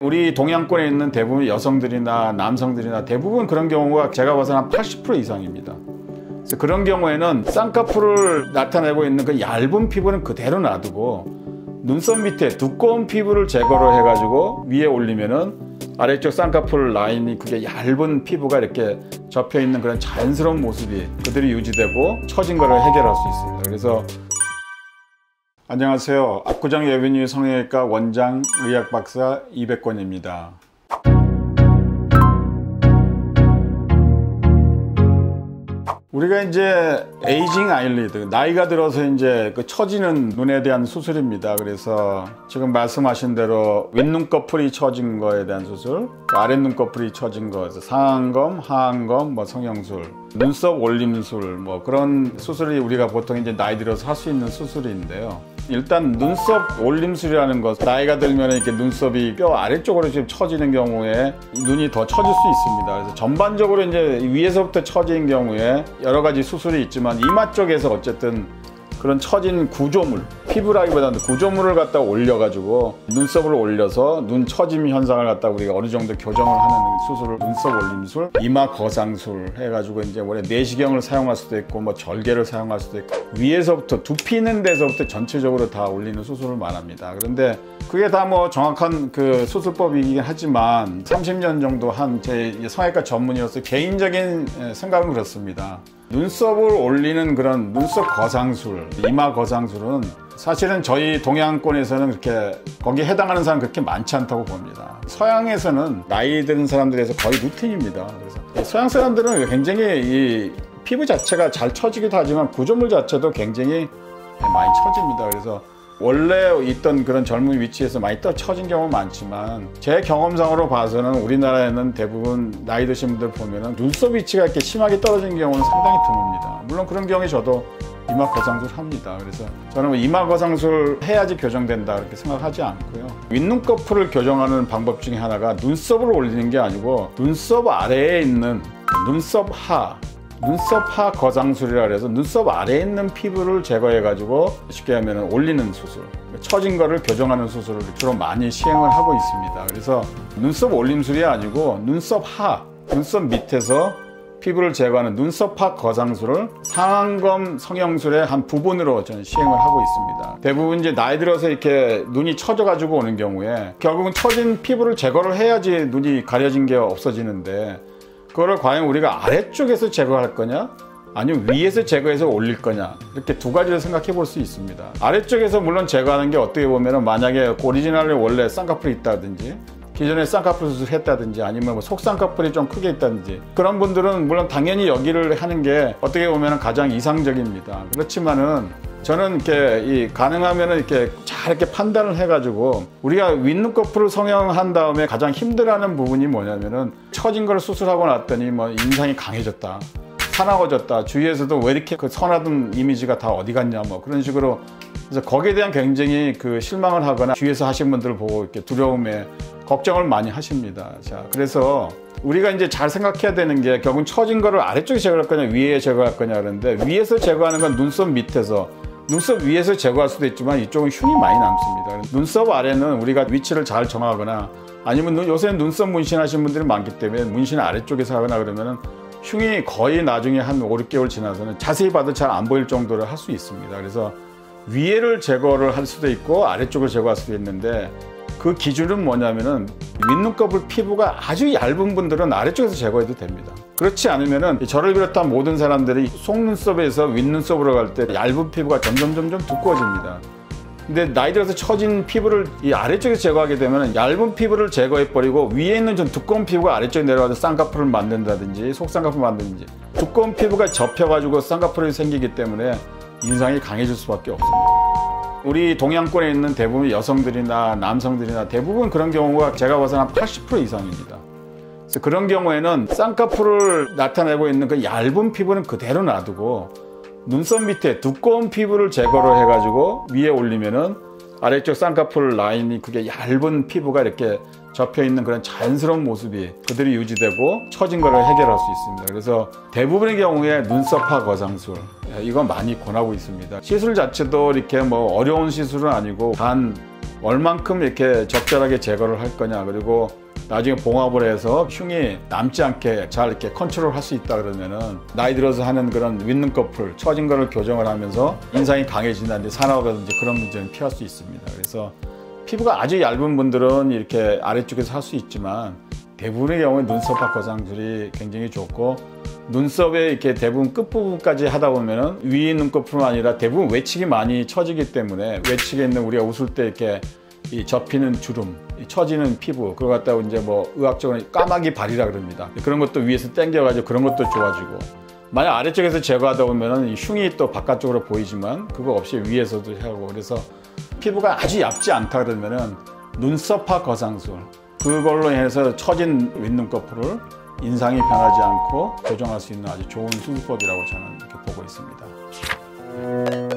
우리 동양권에 있는 대부분 여성들이나 남성들이나 대부분 그런 경우가 제가 봐서는 한 80% 이상입니다. 그래서 그런 경우에는 쌍꺼풀을 나타내고 있는 그 얇은 피부는 그대로 놔두고 눈썹 밑에 두꺼운 피부를 제거를 해가지고 위에 올리면은 아래쪽 쌍꺼풀 라인이 그게 얇은 피부가 이렇게 접혀 있는 그런 자연스러운 모습이 그대로 유지되고 처진 거를 해결할 수 있습니다. 그래서 안녕하세요. 압구정 예비뉴 성형외과 원장 의학박사 이백권입니다. 우리가 이제 에이징 아일리드, 나이가 들어서 이제 그 처지는 눈에 대한 수술입니다. 그래서 지금 말씀하신 대로 윗눈꺼풀이 처진 거에 대한 수술, 아랫눈꺼풀이 처진 거, 상안검, 하안검, 뭐 성형술, 눈썹 올림술, 뭐 그런 수술이 우리가 보통 이제 나이 들어서 할 수 있는 수술인데요. 일단 눈썹 올림술이라는 것, 나이가 들면 이렇게 눈썹이 뼈 아래쪽으로 지금 처지는 경우에 눈이 더 처질 수 있습니다. 그래서 전반적으로 이제 위에서부터 처진 경우에 여러 가지 수술이 있지만 이마 쪽에서 어쨌든 그런 처진 구조물, 피부라기보다는 구조물을 갖다 올려가지고 눈썹을 올려서 눈 처짐 현상을 갖다 우리가 어느 정도 교정을 하는 수술을 눈썹 올림술, 이마 거상술 해가지고 이제 원래 내시경을 사용할 수도 있고 뭐 절개를 사용할 수도 있고 위에서부터 두피 있는 데서부터 전체적으로 다 올리는 수술을 말합니다. 그런데 그게 다 뭐 정확한 그 수술법이긴 하지만 30년 정도 한 제 성형외과 전문의로서 개인적인 생각은 그렇습니다. 눈썹을 올리는 그런 눈썹 거상술, 이마 거상술은 사실은 저희 동양권에서는 그렇게 거기에 해당하는 사람 그렇게 많지 않다고 봅니다. 서양에서는 나이 드는 사람들에서 거의 루틴입니다. 그래서 서양 사람들은 굉장히 이 피부 자체가 잘 처지기도 하지만 구조물 자체도 굉장히 많이 처집니다. 그래서 원래 있던 그런 젊은 위치에서 많이 처진 경우 많지만 제 경험상으로 봐서는 우리나라에는 대부분 나이 드신 분들 보면은 눈썹 위치가 이렇게 심하게 떨어진 경우는 상당히 드뭅니다. 물론 그런 경우에 저도 이마 거상술 합니다. 그래서 저는 이마 거상술 해야지 교정된다 그렇게 생각하지 않고요. 윗눈꺼풀을 교정하는 방법 중에 하나가 눈썹을 올리는 게 아니고 눈썹 아래에 있는 눈썹 하 거상술이라 그래서 눈썹 아래에 있는 피부를 제거해 가지고 쉽게 하면 올리는 수술, 처진 거를 교정하는 수술을 주로 많이 시행을 하고 있습니다. 그래서 눈썹 올림술이 아니고 눈썹 밑에서 피부를 제거하는 눈썹 하 거상술을 상안검 성형술의 한 부분으로 저는 시행을 하고 있습니다. 대부분 이제 나이 들어서 이렇게 눈이 처져 가지고 오는 경우에 결국은 처진 피부를 제거를 해야지 눈이 가려진 게 없어지는데 그거를 과연 우리가 아래쪽에서 제거할 거냐 아니면 위에서 제거해서 올릴 거냐 이렇게 두 가지를 생각해 볼 수 있습니다. 아래쪽에서 물론 제거하는 게 어떻게 보면 만약에 오리지널에 원래 쌍꺼풀이 있다든지 기존에 쌍꺼풀 수술했다든지 아니면 뭐 속쌍꺼풀이 좀 크게 있다든지 그런 분들은 물론 당연히 여기를 하는 게 어떻게 보면 가장 이상적입니다. 그렇지만은 저는 이렇게 가능하면은 이렇게 잘 이렇게 판단을 해가지고 우리가 윗눈꺼풀을 성형한 다음에 가장 힘들어하는 부분이 뭐냐면은 처진 걸 수술하고 났더니 뭐 인상이 강해졌다, 사나워졌다, 주위에서도 왜 이렇게 그 선하던 이미지가 다 어디 갔냐 뭐 그런 식으로 그래서 거기에 대한 굉장히 그 실망을 하거나 주위에서 하신 분들을 보고 이렇게 두려움에 걱정을 많이 하십니다. 자, 그래서 우리가 이제 잘 생각해야 되는 게 결국은 처진 거를 아래쪽에 제거할 거냐 위에 제거할 거냐 그러는데 위에서 제거하는 건 눈썹 밑에서 눈썹 위에서 제거할 수도 있지만 이쪽은 흉이 많이 남습니다. 눈썹 아래는 우리가 위치를 잘 정하거나 아니면 요새는 눈썹 문신하신 분들이 많기 때문에 문신 아래쪽에서 하거나 그러면은 흉이 거의 나중에 한 5, 6개월 지나서는 자세히 봐도 잘 안 보일 정도로 할 수 있습니다. 그래서 위에를 제거를 할 수도 있고 아래쪽을 제거할 수도 있는데 그 기준은 뭐냐면은 윗눈꺼풀 피부가 아주 얇은 분들은 아래쪽에서 제거해도 됩니다. 그렇지 않으면은 저를 비롯한 모든 사람들이 속눈썹에서 윗눈썹으로 갈 때 얇은 피부가 점점 두꺼워집니다. 근데 나이 들어서 처진 피부를 이 아래쪽에서 제거하게 되면 얇은 피부를 제거해 버리고 위에 있는 좀 두꺼운 피부가 아래쪽에 내려와서 쌍꺼풀을 만든다든지 속쌍꺼풀을 만든다든지 두꺼운 피부가 접혀가지고 쌍꺼풀이 생기기 때문에 인상이 강해질 수밖에 없습니다. 우리 동양권에 있는 대부분 여성들이나 남성들이나 대부분 그런 경우가 제가 봐서는 한 80% 이상입니다. 그래서 그런 경우에는 쌍꺼풀을 나타내고 있는 그 얇은 피부는 그대로 놔두고 눈썹 밑에 두꺼운 피부를 제거를 해가지고 위에 올리면은 아래쪽 쌍꺼풀 라인이 그게 얇은 피부가 이렇게 접혀 있는 그런 자연스러운 모습이 그대로 유지되고 처진 거를 해결할 수 있습니다. 그래서 대부분의 경우에 눈썹하 거상술 이거 많이 권하고 있습니다. 시술 자체도 이렇게 뭐 어려운 시술은 아니고 단 얼만큼 이렇게 적절하게 제거를 할 거냐, 그리고 나중에 봉합을 해서 흉이 남지 않게 잘 이렇게 컨트롤 할 수 있다 그러면은 나이 들어서 하는 그런 윗눈꺼풀 처진 거를 교정을 하면서 인상이 강해진다든지 산화라든지 그런 문제는 피할 수 있습니다. 그래서 피부가 아주 얇은 분들은 이렇게 아래쪽에서 할 수 있지만 대부분의 경우에 눈썹 거상술이 굉장히 좋고, 눈썹에 이렇게 대부분 끝부분까지 하다 보면은 위 눈꺼풀만 아니라 대부분 외측이 많이 처지기 때문에 외측에 있는 우리가 웃을 때 이렇게 이 접히는 주름, 이 처지는 피부, 그걸 갖다가 이제 뭐 의학적으로 까마귀 발이라 그럽니다. 그런 것도 위에서 당겨가지고 그런 것도 좋아지고, 만약 아래쪽에서 제거하다 보면은 이 흉이 또 바깥쪽으로 보이지만 그거 없이 위에서도 하고, 그래서 피부가 아주 얇지 않다 그러면은 눈썹화 거상술, 그걸로 해서 처진 윗눈꺼풀을 인상이 변하지 않고 교정할 수 있는 아주 좋은 수술법이라고 저는 이렇게 보고 있습니다.